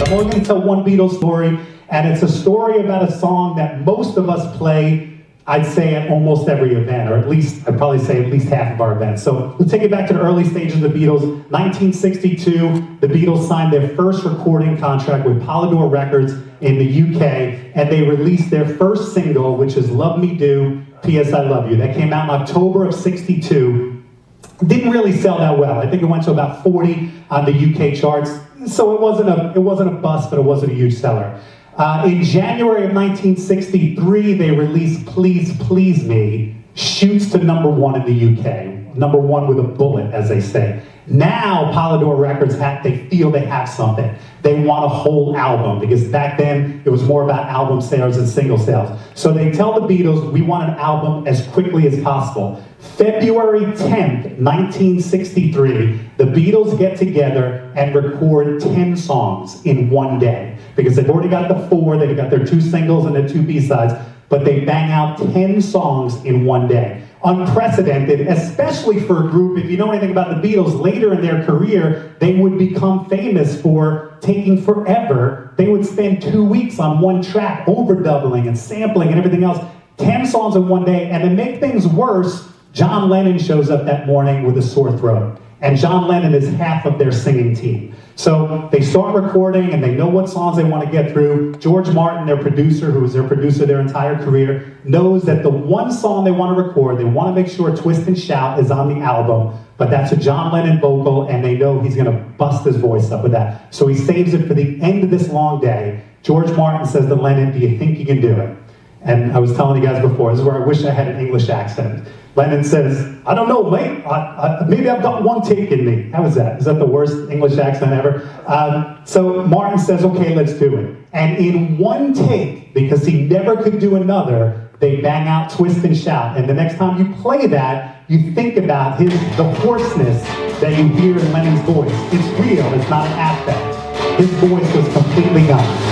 I'm only going to tell one Beatles story, and it's a story about a song that most of us play, I'd say, at almost every event, or at least, I'd probably say at least half of our events. So we'll take it back to the early stages of the Beatles. 1962, the Beatles signed their first recording contract with Polydor Records in the UK, and they released their first single, which is Love Me Do, P.S. I Love You. That came out in October of '62. Didn't really sell that well. I think it went to about 40 on the UK charts. So it wasn't a bust, but it wasn't a huge seller. In January of 1963, they released Please Please Me, shoots to #1 in the UK. #1 with a bullet, as they say. Now, Polydor Records, they feel they have something. They want a whole album, because back then, it was more about album sales and single sales. So they tell the Beatles, we want an album as quickly as possible. February 10th, 1963, the Beatles get together and record 10 songs in one day. Because they've already got the 4, they've got their 2 singles and their 2 B-sides, but they bang out 10 songs in one day. Unprecedented, especially for a group, if you know anything about the Beatles, later in their career, they would become famous for taking forever. They would spend 2 weeks on one track, overdoubling and sampling and everything else. 10 songs in one day, and to make things worse, John Lennon shows up that morning with a sore throat. And John Lennon is half of their singing team. So they start recording, and they know what songs they want to get through. George Martin, their producer, who was their producer their entire career, knows that the one song they want to record, they want to make sure Twist and Shout is on the album, but that's a John Lennon vocal, and they know he's going to bust his voice up with that. So he saves it for the end of this long day. George Martin says to Lennon, do you think you can do it? And I was telling you guys before, this is where I wish I had an English accent. Lennon says, I don't know, mate. Maybe I've got one take in me. How is that? Is that the worst English accent ever? So Martin says, okay, let's do it. And in one take, because he never could do another, they bang out Twist and Shout. And the next time you play that, you think about the hoarseness that you hear in Lennon's voice. It's real, it's not an affect. His voice was completely gone.